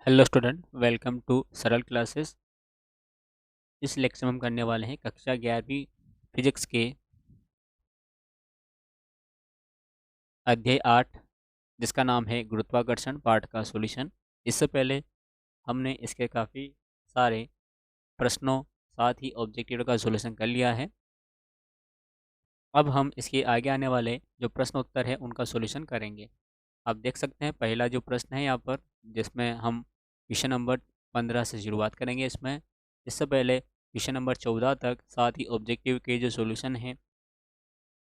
Hello student, welcome to सरल classes. इस lecture में हम करने वाले हैं कक्षा 11वीं फिजिक्स के अध्याय 8, जिसका नाम है गुरुत्वाकर्षण पाठ का सॉल्यूशन। इससे पहले हमने इसके काफ़ी सारे प्रश्नों साथ ही ऑब्जेक्टिव का सॉल्यूशन कर लिया है। अब हम इसके आगे आने वाले जो प्रश्न उत्तर है उनका सॉल्यूशन करेंगे। आप देख सकते हैं पहला जो प्रश्न है यहाँ पर, जिसमें हम क्वेश्चन नंबर 15 से शुरुआत करेंगे। इससे पहले क्वेश्चन नंबर 14 तक साथ ही ऑब्जेक्टिव के जो सॉल्यूशन हैं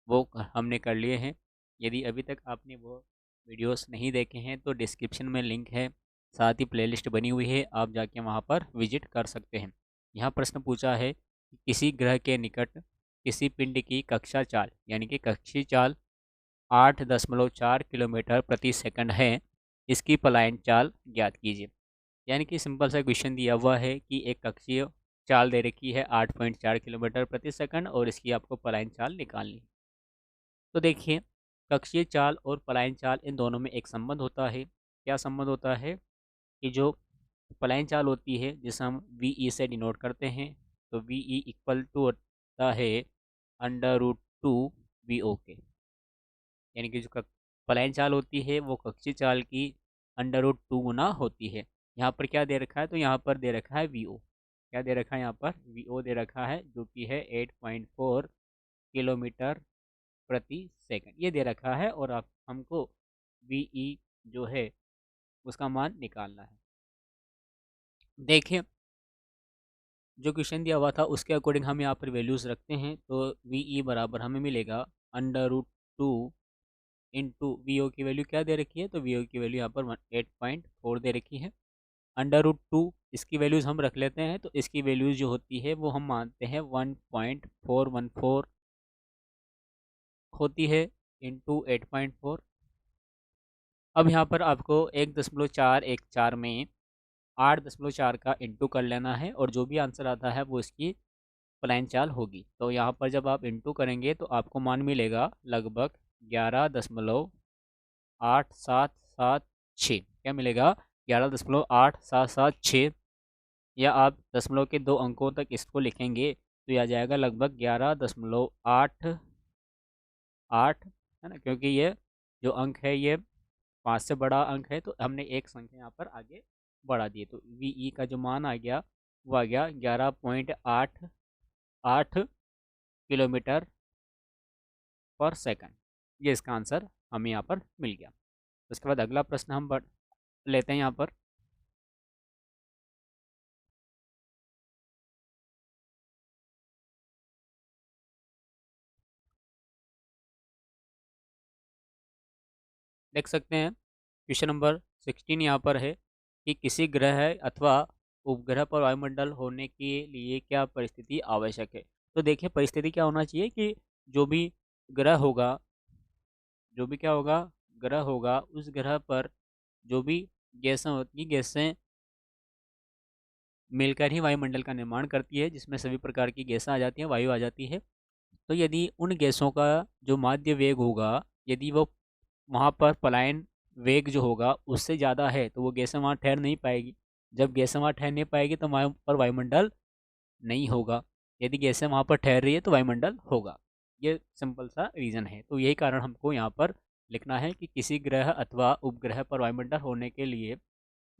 वो हमने कर लिए हैं। यदि अभी तक आपने वो वीडियोस नहीं देखे हैं तो डिस्क्रिप्शन में लिंक है, साथ ही प्लेलिस्ट बनी हुई है, आप जाके वहाँ पर विजिट कर सकते हैं। यहाँ प्रश्न पूछा है कि किसी ग्रह के निकट किसी पिंड की कक्षा चाल यानी कि कक्षीय चाल 8.4 किलोमीटर प्रति सेकंड है, इसकी पलायन चाल ज्ञात कीजिए। यानी कि सिंपल सा क्वेश्चन दिया हुआ है कि एक कक्षीय चाल दे रखी है 8.4 किलोमीटर प्रति सेकंड और इसकी आपको पलायन चाल निकालनी है। तो देखिए, कक्षीय चाल और पलायन चाल इन दोनों में एक संबंध होता है। क्या संबंध होता है कि जो पलायन चाल होती है जिसे हम वी ई से डिनोट करते हैं, तो वी ई इक्वल टू होता है √2 वी ओ के। यानी कि जो पलायन चाल होती है वो कक्षीय चाल की √2 गुना होती है। यहाँ पर क्या दे रखा है, तो यहाँ पर दे रखा है वी ओ। क्या दे रखा है, यहाँ पर वी ओ दे रखा है जो कि है 8.4 किलोमीटर प्रति सेकंड, ये दे रखा है। और आप हमको वी ई जो है उसका मान निकालना है। देखिए, जो क्वेश्चन दिया हुआ था उसके अकॉर्डिंग हम यहाँ पर वैल्यूज़ रखते हैं, तो वी ई बराबर हमें मिलेगा √2 इंटू वी ओ की वैल्यू क्या दे रखी है, तो वी ओ की वैल्यू यहाँ पर 8.4 दे रखी है। √2 इसकी वैल्यूज़ हम रख लेते हैं, तो इसकी वैल्यूज़ जो होती है वो हम मानते हैं 1.414 होती है इंटू 8.4। अब यहाँ पर आपको 1.414 में 8.4 का इंटू कर लेना है और जो भी आंसर आता है वो इसकी पलायन चाल होगी। तो यहाँ पर जब आप इंटू करेंगे तो आपको मान मिलेगा लगभग 11.8776। क्या मिलेगा, 11.8776। या आप दशमलव के 2 अंकों तक इसको लिखेंगे तो यह आ जाएगा लगभग 11.88, है ना, क्योंकि ये जो अंक है ये 5 से बड़ा अंक है, तो हमने एक संख्या यहाँ पर आगे बढ़ा दी। तो वी ई का जो मान आ गया वो आ गया 11.88 किलोमीटर पर सेकंड। ये इसका आंसर हमें यहाँ पर मिल गया। उसके बाद अगला प्रश्न हम बढ़ लेते हैं यहाँ पर। देख सकते हैं क्वेश्चन नंबर 16 यहाँ पर है कि किसी ग्रह अथवा उपग्रह पर वायुमंडल होने के लिए क्या परिस्थिति आवश्यक है। तो देखिए, परिस्थिति क्या होना चाहिए कि जो भी ग्रह होगा, जो भी क्या होगा, ग्रह होगा, उस ग्रह पर जो भी गैसें होती, गैसें मिलकर ही वायुमंडल का निर्माण करती है, जिसमें सभी प्रकार की गैसें आ जाती हैं, वायु आ जाती है। तो यदि उन गैसों का जो माध्य वेग होगा, यदि वो वहाँ पर पलायन वेग जो होगा उससे ज़्यादा है तो वो गैसें वहाँ ठहर नहीं पाएगी। जब गैसें वहाँ ठहर नहीं पाएगी तो वहाँ पर वायुमंडल नहीं होगा। यदि गैसें वहाँ पर ठहर रही है तो वायुमंडल होगा। ये सिंपल सा रीज़न है। तो यही कारण हमको यहाँ पर लिखना है कि किसी ग्रह अथवा उपग्रह पर वायुमंडल होने के लिए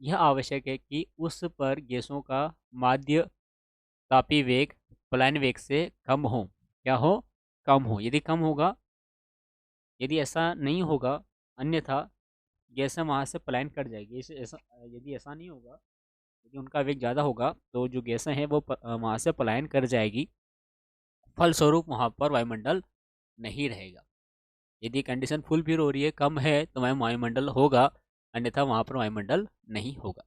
यह आवश्यक है कि उस पर गैसों का माध्य तापीय वेग पलायन वेग से कम हो। क्या हो, कम हो। यदि कम होगा, यदि ऐसा नहीं होगा, अन्यथा गैसें वहाँ से पलायन कर जाएगी। यदि ऐसा नहीं होगा, यदि उनका वेग ज़्यादा होगा तो जो गैसें हैं वो वहाँ से पलायन कर जाएगी, फलस्वरूप वहाँ पर वायुमंडल नहीं रहेगा। यदि कंडीशन फुलफिल हो रही है, कम है, तो वहाँ वायुमंडल होगा, अन्यथा वहाँ पर वायुमंडल नहीं होगा।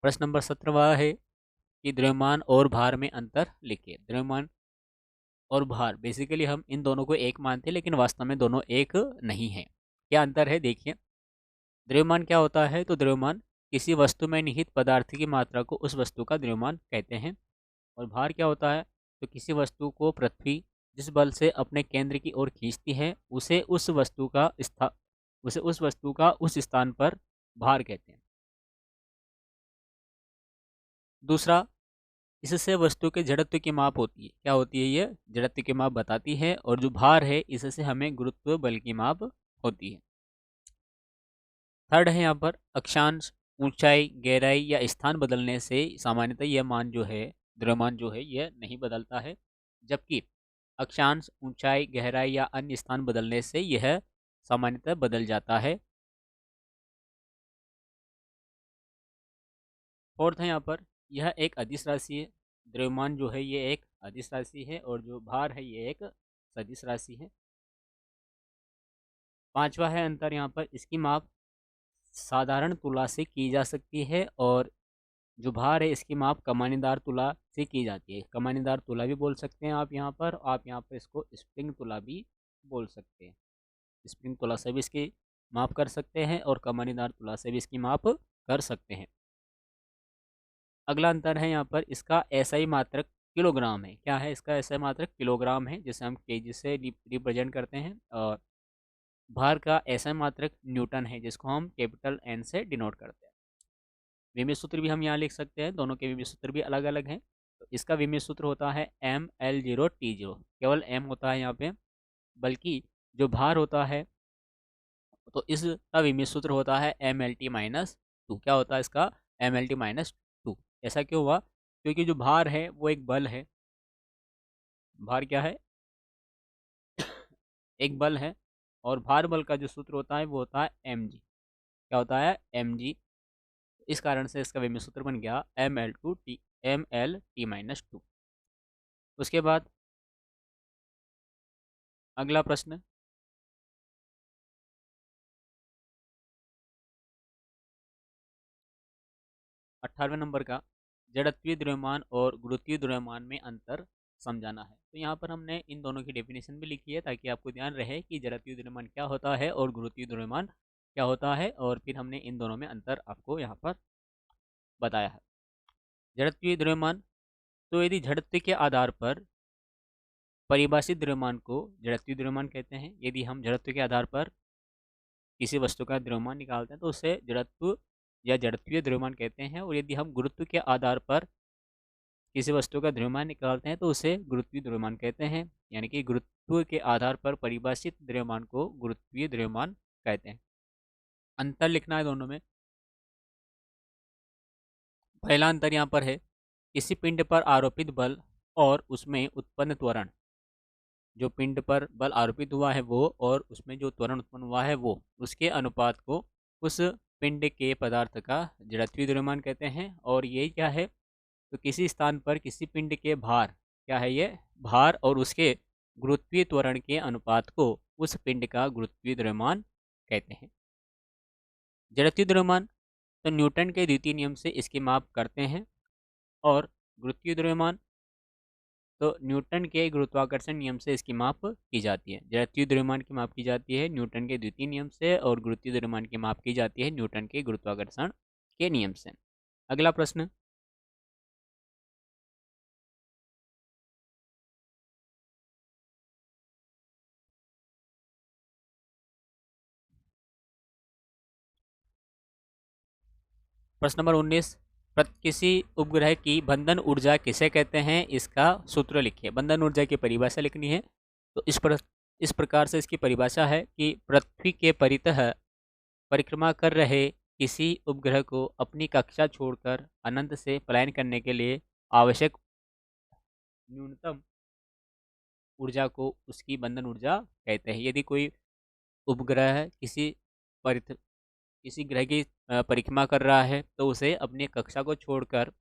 प्रश्न नंबर 17 है कि द्रव्यमान और भार में अंतर लिखिए। द्रव्यमान और भार, बेसिकली हम इन दोनों को एक मानते हैं लेकिन वास्तव में दोनों एक नहीं है। क्या अंतर है, देखिए। द्रव्यमान क्या होता है, तो द्रव्यमान किसी वस्तु में निहित पदार्थ की मात्रा को उस वस्तु का द्रव्यमान कहते हैं। और भार क्या होता है, तो किसी वस्तु को पृथ्वी जिस बल से अपने केंद्र की ओर खींचती है उसे उस वस्तु का उस स्थान पर भार कहते हैं। दूसरा, इससे वस्तु के जड़त्व की माप होती है। क्या होती है ये? जड़त्व की माप बताती है। और जो भार है इससे हमें गुरुत्व बल की माप होती है। थर्ड है यहाँ पर अक्षांश, ऊंचाई, गहराई या स्थान बदलने से सामान्यतः यह मान जो है, द्रव्यमान जो है, यह नहीं बदलता है। जबकि अक्षांश, ऊंचाई, गहराई या अन्य स्थान बदलने से यह सामान्यतः बदल जाता है। फोर्थ है यहाँ पर, यह एक अदिश राशि है। द्रव्यमान जो है ये एक अदिश राशि है और जो भार है ये एक सदिश राशि है। पांचवा है अंतर यहाँ पर, इसकी माप साधारण तुला से की जा सकती है और जो भार है इसकी माप कमानीदार तुला से की जाती है। कमानीदार तुला भी बोल सकते हैं आप यहाँ पर। आप यहाँ पर इसको स्प्रिंग तुला भी बोल सकते हैं। स्प्रिंग तुला से भी इसकी माप कर सकते हैं और कमानीदार तुला से भी इसकी माप कर सकते हैं। अगला अंतर है यहाँ पर, इसका एसआई मात्रक किलोग्राम है। क्या है इसका एसआई मात्रक? किलोग्राम है, जिसे हम केजी से रिप्रेजेंट करते हैं। और भार का एसआई मात्रक न्यूटन है, जिसको हम कैपिटल एन से डिनोट करते हैं। विमीय सूत्र भी हम यहाँ लिख सकते हैं, दोनों के विमीय सूत्र भी अलग अलग हैं। तो इसका विमीय सूत्र होता है ML0T0। केवल M होता है यहाँ पे, बल्कि जो भार होता है तो इसका विमीय सूत्र होता है MLT-2। क्या होता है इसका? MLT-2। ऐसा क्यों हुआ? क्योंकि जो भार है वो एक बल है। भार क्या है? एक बल है। और भार बल का जो सूत्र होता है वो होता है mg। क्या होता है? mg। इस कारण से इसका विमीय सूत्र बन गया MLT-2। उसके बाद अगला प्रश्न, 18वें नंबर का, जड़त्वीय द्रव्यमान और गुरुत्वीय द्रव्यमान में अंतर समझाना है। तो यहाँ पर हमने इन दोनों की डेफिनेशन भी लिखी है ताकि आपको ध्यान रहे कि जड़त्वीय द्रव्यमान क्या होता है और गुरुत्वीय द्रव्यमान क्या होता है। और फिर हमने इन दोनों में अंतर आपको यहाँ पर बताया है। जड़त्वीय द्रव्यमान, तो यदि जड़त्व के आधार पर परिभाषित द्रव्यमान को जड़त्वीय द्रव्यमान कहते हैं। यदि हम जड़त्व के आधार पर किसी वस्तु का द्रव्यमान निकालते हैं तो उसे जड़त्व या जड़त्वीय द्रव्यमान कहते हैं। और यदि हम गुरुत्व के आधार पर किसी वस्तु का द्रव्यमान निकालते हैं तो उसे गुरुत्वीय द्रव्यमान कहते हैं। यानी कि गुरुत्व के आधार पर परिभाषित द्रव्यमान को गुरुत्वीय द्रव्यमान कहते हैं। अंतर लिखना है दोनों में। पहला अंतर यहाँ पर है, किसी पिंड पर आरोपित बल और उसमें उत्पन्न त्वरण, जो पिंड पर बल आरोपित हुआ है वो और उसमें जो त्वरण उत्पन्न हुआ है वो, उसके अनुपात को उस पिंड के पदार्थ का जड़त्वीय द्रव्यमान कहते हैं। और ये क्या है? तो किसी स्थान पर किसी पिंड के भार, क्या है ये? भार और उसके गुरुत्वीय त्वरण के अनुपात को उस पिंड का गुरुत्वीय द्रव्यमान कहते हैं। जड़त्वीय द्रव्यमान, तो न्यूटन के द्वितीय नियम से इसकी माप करते हैं। और गुरुत्वीय द्रव्यमान, तो न्यूटन के गुरुत्वाकर्षण नियम से इसकी माप की जाती है। जड़त्वीय द्रव्यमान की माप की जाती है न्यूटन के द्वितीय नियम से और गुरुत्वीय द्रव्यमान की माप की जाती है न्यूटन के गुरुत्वाकर्षण के नियम से। अगला प्रश्न, प्रश्न नंबर 19, किसी उपग्रह की बंधन ऊर्जा किसे कहते हैं? इसका सूत्र लिखिए। बंधन ऊर्जा की परिभाषा लिखनी है। तो इस प्रकार से इसकी परिभाषा है कि पृथ्वी के परितः परिक्रमा कर रहे किसी उपग्रह को अपनी कक्षा छोड़कर अनंत से पलायन करने के लिए आवश्यक न्यूनतम ऊर्जा को उसकी बंधन ऊर्जा कहते हैं। यदि कोई उपग्रह किसी ग्रह की परिक्रमा कर रहा है तो उसे अपनी कक्षा को छोड़कर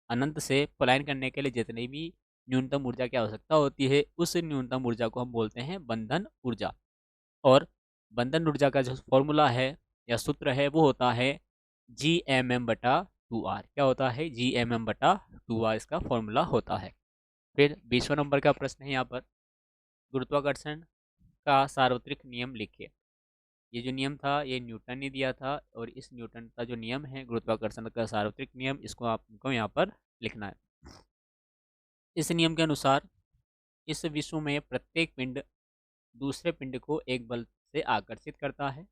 अनंत से पलायन करने के लिए जितनी भी न्यूनतम ऊर्जा की आवश्यकता होती है उस न्यूनतम ऊर्जा को हम बोलते हैं बंधन ऊर्जा। और बंधन ऊर्जा का जो फॉर्मूला है या सूत्र है वो होता है Gmm/2r। क्या होता है? Gmm/2r इसका फॉर्मूला होता है। फिर 20वें नंबर का प्रश्न है यहाँ पर, गुरुत्वाकर्षण का सार्वत्रिक नियम लिखिए। ये जो नियम था ये न्यूटन ने दिया था और इस न्यूटन का जो नियम है गुरुत्वाकर्षण का सार्वत्रिक नियम, इसको आपको यहाँ पर लिखना है। इस नियम के अनुसार इस विश्व में प्रत्येक पिंड दूसरे पिंड को एक बल से आकर्षित करता है।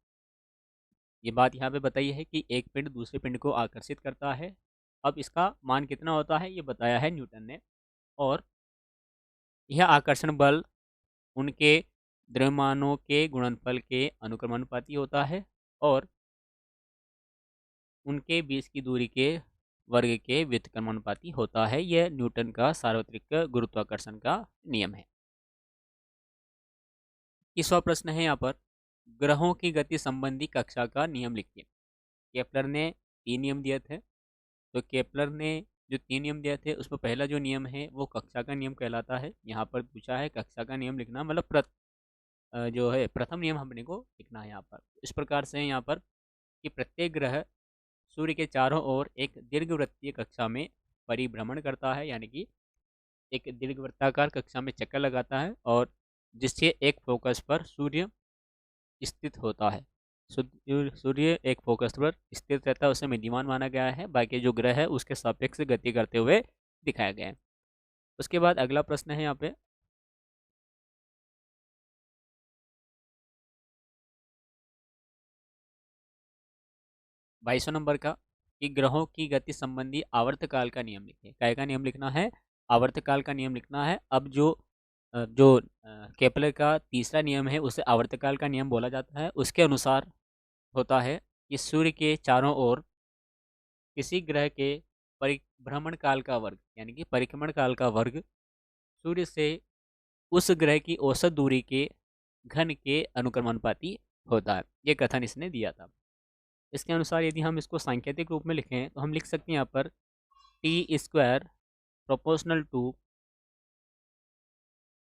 ये बात यहाँ पे बताई है कि एक पिंड दूसरे पिंड को आकर्षित करता है। अब इसका मान कितना होता है ये बताया है न्यूटन ने। और यह आकर्षण बल उनके द्रव्यमानों के गुणनफल के अनुक्रमानुपाती होता है और उनके बीच की दूरी के वर्ग के व्युत्क्रमानुपाती होता है। यह न्यूटन का सार्वत्रिक गुरुत्वाकर्षण का नियम है। 21वां प्रश्न है यहाँ पर, ग्रहों की गति संबंधी कक्षा का नियम लिखिए। केपलर ने 3 नियम दिए थे, तो केपलर ने जो 3 नियम दिए थे उसमें पहला जो नियम है वो कक्षा का नियम कहलाता है। यहाँ पर पूछा है कक्षा का नियम लिखना, मतलब जो है प्रथम नियम हमने को लिखना है। यहाँ पर इस प्रकार से है यहाँ पर कि प्रत्येक ग्रह सूर्य के चारों ओर एक दीर्घवृत्तीय कक्षा में परिभ्रमण करता है, यानी कि एक दीर्घवृत्ताकार कक्षा में चक्कर लगाता है और जिससे एक फोकस पर सूर्य स्थित होता है। सूर्य एक फोकस पर स्थित रहता है, उसे विद्यमान माना गया है। बाकी जो ग्रह है उसके सापेक्ष गति करते हुए दिखाया गया है। उसके बाद अगला प्रश्न है यहाँ पे, बाईसवें नंबर का, कि ग्रहों की गति संबंधी आवर्तकाल का नियम लिखे। काय का नियम लिखना है? आवर्तकाल का नियम लिखना है। अब जो केपलर का तीसरा नियम है उसे आवर्तकाल का नियम बोला जाता है। उसके अनुसार होता है कि सूर्य के चारों ओर किसी ग्रह के परिभ्रमण काल का वर्ग, यानी कि परिक्रमण काल का वर्ग सूर्य से उस ग्रह की औसत दूरी के घन के अनुक्रमानुपाती होता है। ये कथन इसने दिया था। इसके अनुसार यदि हम इसको सांकेतिक रूप में लिखें तो हम लिख सकते हैं यहाँ पर t² proportional to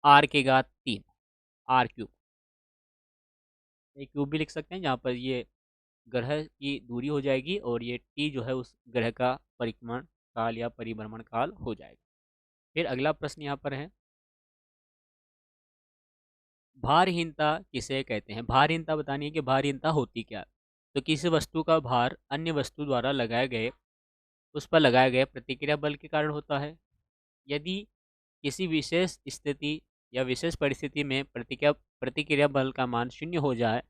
r⁻³ r³ एक क्यूब भी लिख सकते हैं, जहाँ पर ये ग्रह की दूरी हो जाएगी और ये t जो है उस ग्रह का परिक्रमण काल या परिभ्रमण काल हो जाएगा। फिर अगला प्रश्न यहाँ पर है, भारहीनता किसे कहते हैं? भारहीनता बतानी है कि भारहीनता होती क्या है। तो किसी वस्तु का भार अन्य वस्तु द्वारा उस पर लगाए गए प्रतिक्रिया बल के कारण होता है। यदि किसी विशेष स्थिति या विशेष परिस्थिति में प्रतिक्रिया बल का मान 0 हो जाए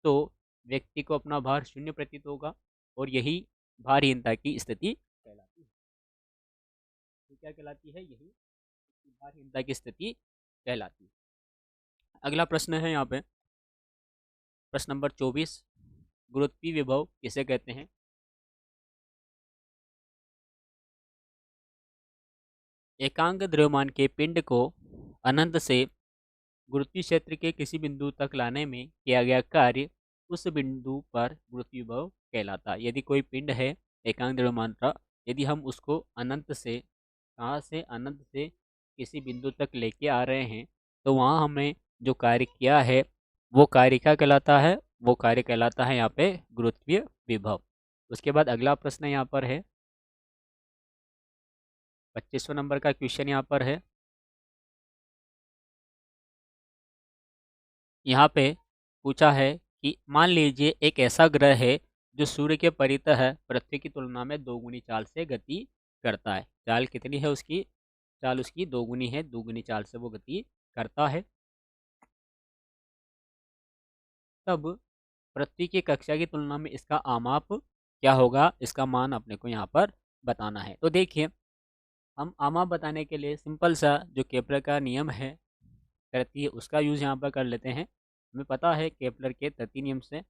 तो व्यक्ति को अपना भार 0 प्रतीत होगा और यही भारहीनता की स्थिति कहलाती है। तो क्या कहलाती है? यही भारहीनता की स्थिति कहलाती है। अगला प्रश्न है यहाँ पे, प्रश्न नंबर 24, गुरुत्वीय विभव किसे कहते हैं? एकांक द्रव्यमान के पिंड को अनंत से गुरुत्वीय क्षेत्र के किसी बिंदु तक लाने में किया गया कार्य उस बिंदु पर गुरुत्वीय विभव कहलाता है। यदि कोई पिंड है एकांक द्रव्यमान का, यदि हम उसको अनंत से, कहाँ से? अनंत से किसी बिंदु तक लेके आ रहे हैं तो वहाँ हमने जो कार्य किया है वो कार्य क्या कहलाता है? वो कार्य कहलाता है यहाँ पे गुरुत्वीय विभव। उसके बाद अगला प्रश्न यहाँ पर है, 25वें नंबर का क्वेश्चन यहाँ पर है। यहाँ पे पूछा है कि मान लीजिए एक ऐसा ग्रह है जो सूर्य के परितः पृथ्वी की तुलना में 2 गुनी चाल से गति करता है। चाल कितनी है उसकी? चाल उसकी 2 गुनी है, 2 गुनी चाल से वो गति करता है। तब पृथ्वी की कक्षा की तुलना में इसका आमाप क्या होगा? इसका मान अपने को यहाँ पर बताना है। तो देखिए, हम आमाप बताने के लिए सिंपल सा जो केपलर का नियम है करती है उसका यूज़ यहाँ पर कर लेते हैं। हमें पता है केपलर के तृतीय नियम से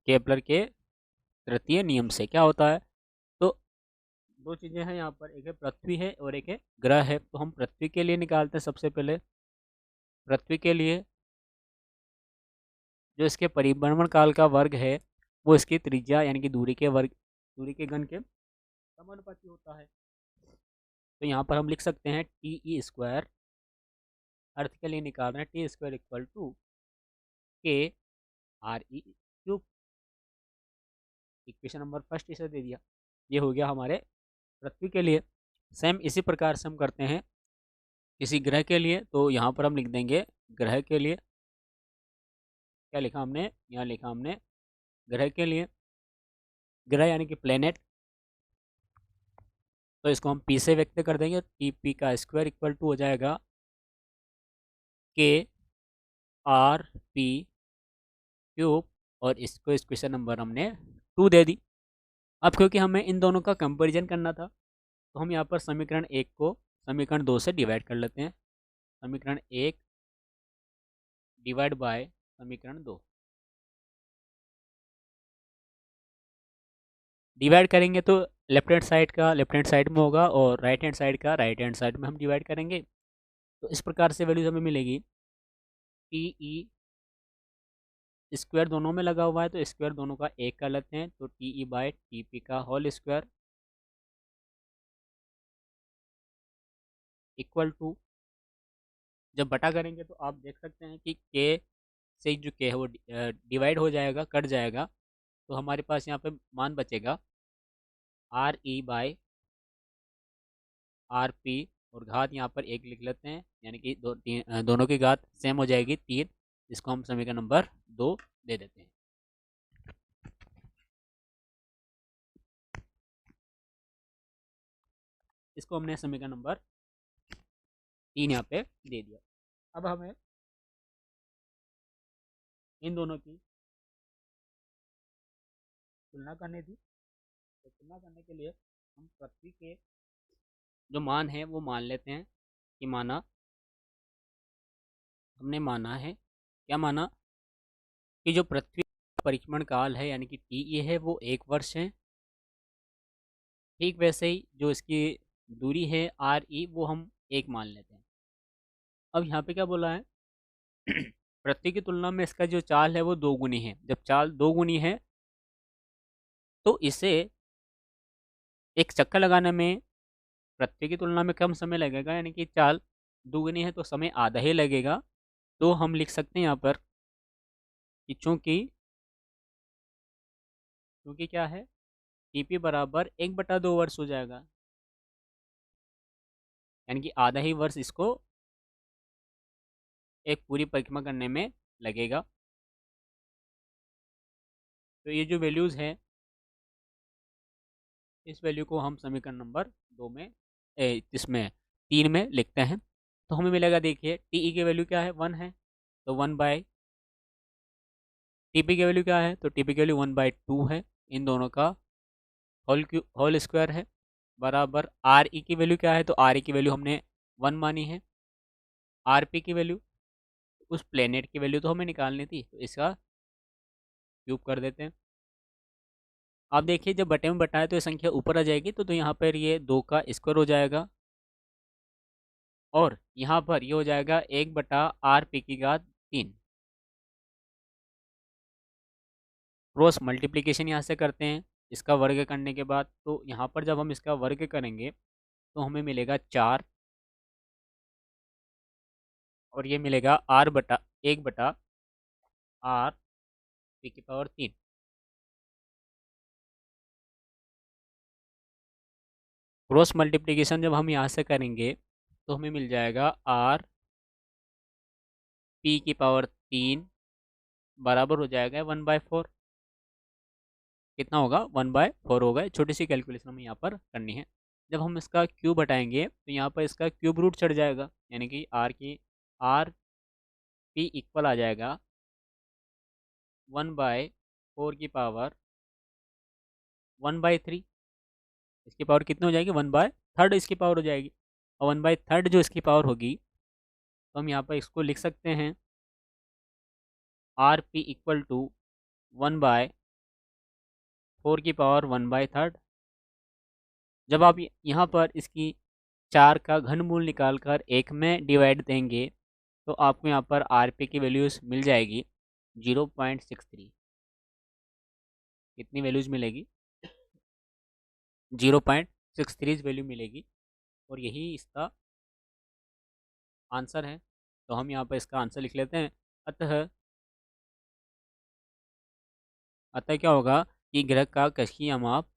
केपलर के तृतीय नियम से क्या होता है। तो दो चीज़ें हैं यहाँ पर, एक है पृथ्वी है और एक है ग्रह है। तो हम पृथ्वी के लिए निकालते हैं। सबसे पहले पृथ्वी के लिए जो इसके परिभ्रमण काल का वर्ग है वो इसकी त्रिज्या यानी कि दूरी के घन के समानुपाती होता है। तो यहाँ पर हम लिख सकते हैं TE², अर्थ के लिए निकाल रहे हैं, T² equal to KRE³। Equation number first इसे दे दिया। ये हो गया हमारे पृथ्वी के लिए। सेम इसी प्रकार से हम करते हैं किसी ग्रह के लिए। तो यहाँ पर हम लिख देंगे ग्रह के लिए, क्या लिखा हमने? यहाँ लिखा हमने ग्रह के लिए, ग्रह यानी कि प्लेनेट। तो इसको हम P से व्यक्त कर देंगे। TP² इक्वल टू हो जाएगा के आर पी क्यूब और इसको इस क्वेश्चन नंबर हमने 2 दे दी। अब क्योंकि हमें इन दोनों का कंपैरिजन करना था तो हम यहाँ पर समीकरण 1 को समीकरण 2 से डिवाइड कर लेते हैं। समीकरण 1 डिवाइड बाय समीकरण 2। डिवाइड करेंगे तो लेफ्ट हैंड साइड का लेफ्ट हैंड साइड में होगा और राइट हैंड साइड का राइट हैंड साइड में हम डिवाइड करेंगे। तो इस प्रकार से वैल्यूज हमें मिलेगी। टी ई स्क्वायर दोनों में लगा हुआ है तो स्क्वायर दोनों का एक कर लेते हैं, तो T E bye T P का होल स्क्वायर इक्वल टू, जब बटा करेंगे तो आप देख सकते हैं कि के से जो के है वो डिवाइड हो जाएगा, कट जाएगा, तो हमारे पास यहाँ पे मान बचेगा R E bye R P और घात यहाँ पर एक लिख लेते हैं, यानी कि दोनों की घात सेम हो जाएगी 3। इसको हम समीकरण नंबर 2 दे देते हैं। इसको हमने समीकरण नंबर 3 यहाँ पे दे दिया। अब हमें इन दोनों की तुलना करनी थी, तो तुलना करने के लिए हम पृथ्वी के जो मान है वो मान लेते हैं कि हमने माना है, क्या माना कि जो पृथ्वी का परिक्रमण काल है यानी कि टी ई है वो 1 वर्ष है। ठीक वैसे ही जो इसकी दूरी है आर ई वो हम 1 मान लेते हैं। अब यहाँ पे क्या बोला है पृथ्वी की तुलना में इसका जो चाल है वो 2 गुनी है। जब चाल 2 गुनी है तो इसे एक चक्कर लगाने में पृथ्वी की तुलना में कम समय लगेगा, यानी कि चाल दुगनी है तो समय आधा ही लगेगा। तो हम लिख सकते हैं यहाँ पर कि चूंकि चूंकि क्या है, टीपी बराबर 1/2 वर्ष हो जाएगा, यानी कि आधा ही वर्ष इसको एक पूरी परिक्रमा करने में लगेगा। तो ये जो वैल्यूज़ है इस वैल्यू को हम समीकरण नंबर 2 में इसमें 3 में लिखते हैं। तो हमें मिलेगा, देखिए टी ई की वैल्यू क्या है 1 है, तो 1 बाय टी पी की वैल्यू क्या है, तो टी पी की वैल्यू 1/2 है। इन दोनों का होल स्क्वायर है बराबर आर ई की वैल्यू क्या है, तो आर ई की वैल्यू हमने 1 मानी है। आर पी की वैल्यू, उस प्लेनेट की वैल्यू तो हमें निकालनी थी, तो इसका क्यूब कर देते हैं। आप देखिए जब बटे में बटाए तो ये संख्या ऊपर आ जाएगी, तो यहाँ पर ये 2 का स्क्वायर हो जाएगा और यहाँ पर ये हो जाएगा 1/r की घात 3। क्रॉस मल्टीप्लिकेशन यहाँ से करते हैं इसका वर्ग करने के बाद, तो यहाँ पर जब हम इसका वर्ग करेंगे तो हमें मिलेगा 4 और ये मिलेगा 1/r/3। क्रॉस मल्टीप्लिकेशन जब हम यहाँ से करेंगे तो हमें मिल जाएगा r/3 बराबर हो जाएगा 1/4। कितना होगा 1/4 होगा। छोटी सी कैलकुलेशन हमें यहाँ पर करनी है। जब हम इसका क्यूब हटाएंगे तो यहाँ पर इसका क्यूब रूट चढ़ जाएगा, यानी कि आर पी इक्वल आ जाएगा 1/4 की पावर 1/3। इसकी पावर कितनी हो जाएगी 1/3 इसकी पावर हो जाएगी, और 1/3 जो इसकी पावर होगी तो हम यहाँ पर इसको लिख सकते हैं आर पी इक्वल टू 1/4 की पावर 1/3। जब आप यहाँ पर इसकी 4 का घनमूल निकाल कर 1 में डिवाइड देंगे तो आपको यहाँ पर आर पी की वैल्यूज़ मिल जाएगी 0.63। कितनी वैल्यूज़ मिलेगी 0.63 वैल्यू मिलेगी और यही इसका आंसर है। तो हम यहाँ पर इसका आंसर लिख लेते हैं। अतः अतः क्या होगा कि ग्रह का कक्षीय माप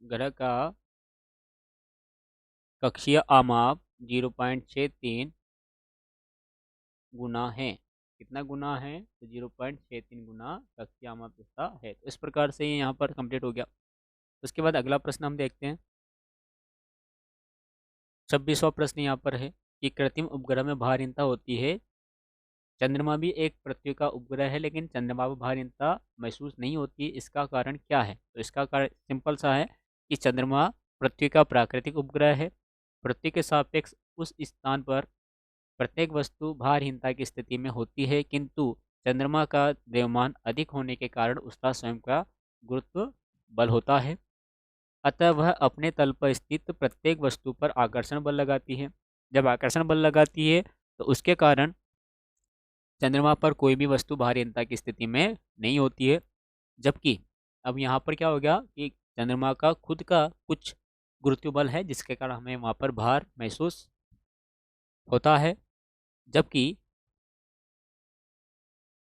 ग्रह का कक्षीय आमाप 0.63 गुना है। कितना गुना है, तो 0.63 गुना कक्षीय आमाप इसका है। तो इस प्रकार से ये यहाँ पर कंप्लीट हो गया। उसके बाद अगला प्रश्न हम देखते हैं। 26वां प्रश्न यहाँ पर है कि कृत्रिम उपग्रह में भारहीनता होती है। चंद्रमा भी एक पृथ्वी का उपग्रह है, लेकिन चंद्रमा पर भारहीनता महसूस नहीं होती। इसका कारण क्या है? तो इसका कारण सिंपल सा है कि चंद्रमा पृथ्वी का प्राकृतिक उपग्रह है। पृथ्वी के सापेक्ष उस स्थान पर प्रत्येक वस्तु भारहीनता की स्थिति में होती है, किंतु चंद्रमा का द्रव्यमान अधिक होने के कारण उसका स्वयं का गुरुत्व बल होता है। अतः वह अपने तल पर स्थित प्रत्येक वस्तु पर आकर्षण बल लगाती है। जब आकर्षण बल लगाती है तो उसके कारण चंद्रमा पर कोई भी वस्तु भारहीनता की स्थिति में नहीं होती है। जबकि अब यहाँ पर क्या हो गया कि चंद्रमा का खुद का कुछ गुरुत्व बल है, जिसके कारण हमें वहाँ पर भार महसूस होता है। जबकि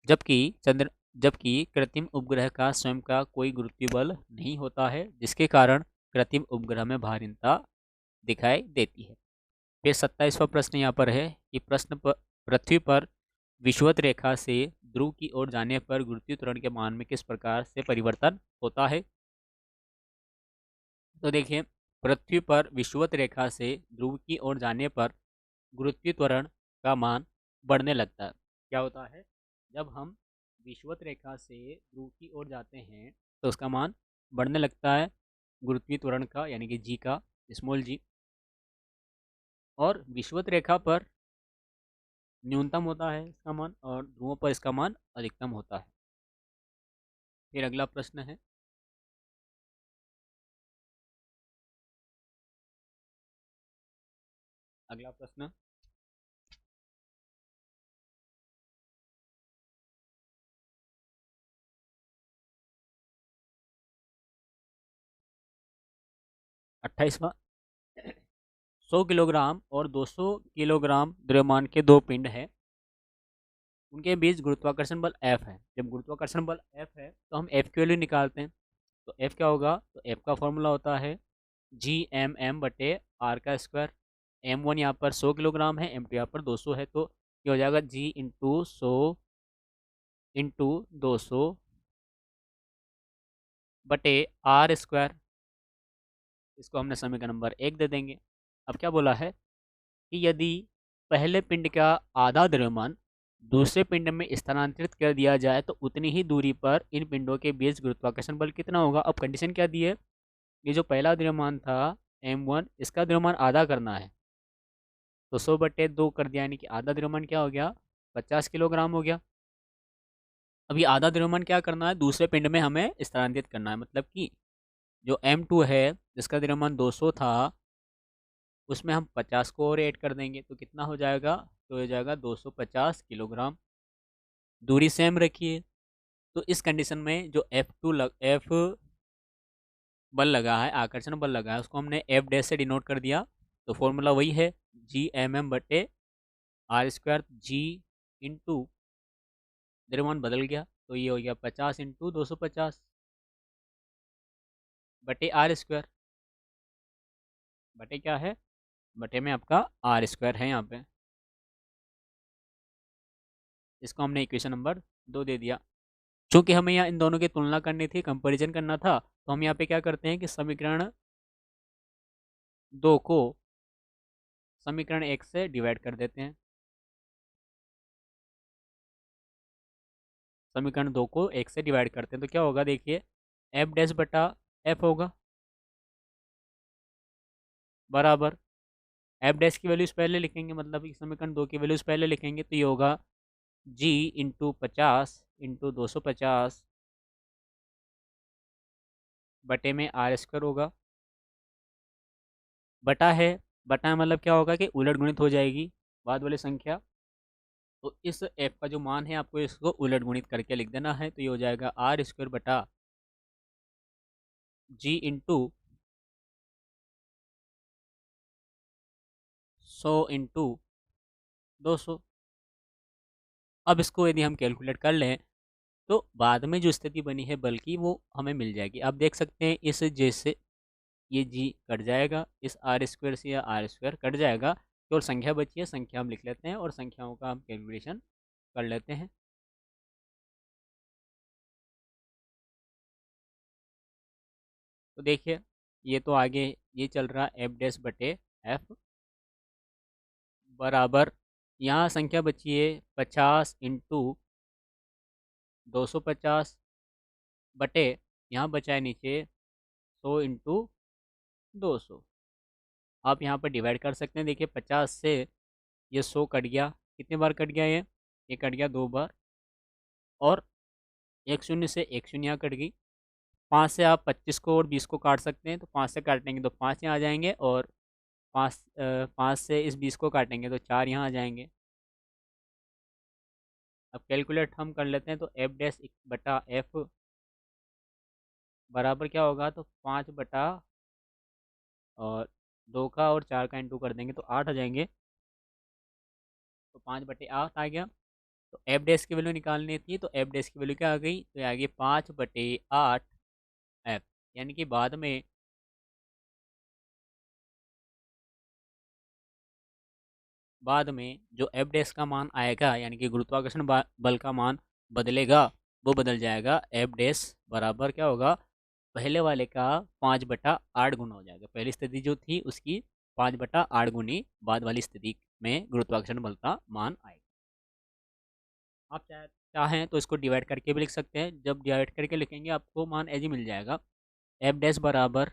जबकि चंद्र जबकि कृत्रिम उपग्रह का स्वयं का कोई गुरुत्वीय बल नहीं होता है, जिसके कारण कृत्रिम उपग्रह में भारहीनता दिखाई देती है। फिर 27वां प्रश्न यहाँ पर है कि पृथ्वी पर विषुवत रेखा से ध्रुव की ओर जाने पर गुरुत्वीय त्वरण के मान में किस प्रकार से परिवर्तन होता है? तो देखिए, पृथ्वी पर विषुवत रेखा से ध्रुव की ओर जाने पर गुरुत्वीय त्वरण का मान बढ़ने लगता है। क्या होता है? जब हम विषुवत रेखा से ध्रुव की ओर जाते हैं तो उसका मान बढ़ने लगता है, गुरुत्वीय त्वरण का, यानी कि जी का, स्मॉल जी। और विषुवत रेखा पर न्यूनतम होता है इसका मान, और ध्रुवों पर इसका मान अधिकतम होता है। फिर अगला प्रश्न है, अगला प्रश्न 28वां। 100 किलोग्राम और 200 किलोग्राम द्रव्यमान के दो पिंड हैं, उनके बीच गुरुत्वाकर्षण बल F है। जब गुरुत्वाकर्षण बल F है तो हम F की वैल्यू निकालते हैं। तो F क्या होगा? तो F का फॉर्मूला होता है GMM बटे R का स्क्वायर। M1 यहाँ पर 100 किलोग्राम है, M2 यहाँ पर 200 है, तो ये हो जाएगा G इंटू 100 इंटू 200 बटे R स्क्वायर। इसको हमने समीकरण नंबर 1 दे देंगे। अब क्या बोला है कि यदि पहले पिंड का आधा द्रव्यमान दूसरे पिंड में स्थानांतरित कर दिया जाए तो उतनी ही दूरी पर इन पिंडों के बीच गुरुत्वाकर्षण बल कितना होगा? अब कंडीशन क्या दी है? ये जो पहला द्रव्यमान था M1, इसका द्रव्यमान आधा करना है, तो 100/2 कर दिया, यानी कि आधा द्रव्यमान क्या हो गया? 50 किलोग्राम हो गया। अभी आधा द्रव्यमान क्या करना है? दूसरे पिंड में हमें स्थानांतरित करना है। मतलब कि जो M2 है, जिसका द्रव्यमान 200 था, उसमें हम 50 को और ऐड कर देंगे तो कितना हो जाएगा? तो हो जाएगा 250 किलोग्राम। दूरी सेम रखिए। तो इस कंडीशन में जो F बल लगा है, आकर्षण बल लगा है, उसको हमने F डैश से डिनोट कर दिया। तो फॉर्मूला वही है GMM बटे R स्क्वायर। G इंटू द्रव्यमान बदल गया, तो ये हो गया 50 इंटू 250 बटे R स्क्वायर। बटे क्या है? बटे में आपका R स्क्वायर है यहाँ पे। इसको हमने इक्वेशन नंबर 2 दे दिया। चूंकि हमें यहाँ इन दोनों की तुलना करनी थी, कंपैरिजन करना था, तो हम यहाँ पे क्या करते हैं कि समीकरण 2 को समीकरण 1 से डिवाइड कर देते हैं। समीकरण 2 को 1 से डिवाइड करते हैं तो क्या होगा? देखिए, F डैश बटा F होगा बराबर F डैश की वैल्यूज पहले लिखेंगे, मतलब कि समीकरण 2 की वैल्यूज पहले लिखेंगे, तो ये होगा G इंटू 50 इंटू 250 बटे में R स्क्वायर होगा। बटा है, बटा मतलब क्या होगा कि उलट गुणित हो जाएगी बाद वाली संख्या। तो इस F का जो मान है आपको इसको उलट गुणित करके लिख देना है, तो ये हो जाएगा R स्क्वायर बटा G इंटू 100 इंटू 200। अब इसको यदि हम कैलकुलेट कर लें तो बाद में जो स्थिति बनी है बल्कि वो हमें मिल जाएगी। आप देख सकते हैं इस जैसे ये जी कट जाएगा, इस आर स्क्वायर से या आर स्क्वायर कट जाएगा, तो और संख्या बची है, संख्या हम लिख लेते हैं और संख्याओं का हम कैलकुलेशन कर लेते हैं। तो देखिए, ये तो आगे ये चल रहा है F डैश बटे F, बराबर, यहाँ संख्या बची है 50 इंटू 250 बटे, यहाँ बचा है नीचे 100 इंटू 200। आप यहाँ पर डिवाइड कर सकते हैं। देखिए 50 से ये 100 कट गया, कितने बार कट गया ये कट गया 2 बार, और एक शून्य से एक शून्य यहाँ कट गई। 5 से आप 25 को और 20 को काट सकते हैं, तो 5 से काटेंगे तो 5 यहाँ आ जाएंगे, और 5 से इस 20 को काटेंगे तो 4 यहाँ आ जाएंगे। अब कैलकुलेट हम कर लेते हैं, तो एफ डैश बटा एफ बराबर क्या होगा, तो 5 बटा और 2 का और 4 का इंटू कर देंगे तो 8 आ जाएंगे। तो 5 बटे 8 आ गया। तो एफ डैश की वैल्यू निकालनी थी, तो एफ डैश की वैल्यू क्या आ गई, तो आ गई 5 बटे 8 एफ, यानी कि बाद में जो एफ डैश का मान आएगा, यानी कि गुरुत्वाकर्षण बल का मान बदलेगा, वो बदल जाएगा। एफ डैश बराबर क्या होगा, पहले वाले का 5/8 गुना हो जाएगा। पहली स्थिति जो थी उसकी 5/8 गुनी बाद वाली स्थिति में गुरुत्वाकर्षण बल का मान आएगा। आप चाहें तो इसको डिवाइड करके भी लिख सकते हैं। जब डिवाइड करके लिखेंगे आपको मान एज ही मिल जाएगा। एफ डैश बराबर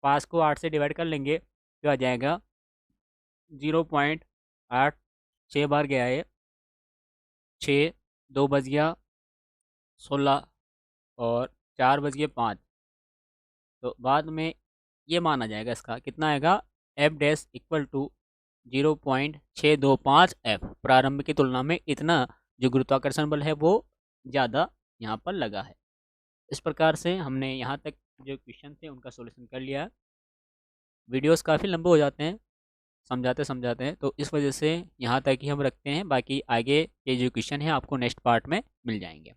5 को 8 से डिवाइड कर लेंगे तो आ जाएगा 0.86 बार गया है, 6 2 बज गया 16 और 4 बज गए 5। तो बाद में ये मान आ जाएगा, इसका कितना आएगा, F dash equal to 0.625 F. प्रारंभ की तुलना में इतना जो गुरुत्वाकर्षण बल है वो ज़्यादा यहाँ पर लगा है। इस प्रकार से हमने यहाँ तक जो क्वेश्चन थे उनका सॉल्यूशन कर लिया है। वीडियोस काफ़ी लंबे हो जाते हैं समझाते समझाते हैं, तो इस वजह से यहाँ तक ही हम रखते हैं। बाकी आगे के जो क्वेश्चन हैं आपको नेक्स्ट पार्ट में मिल जाएंगे।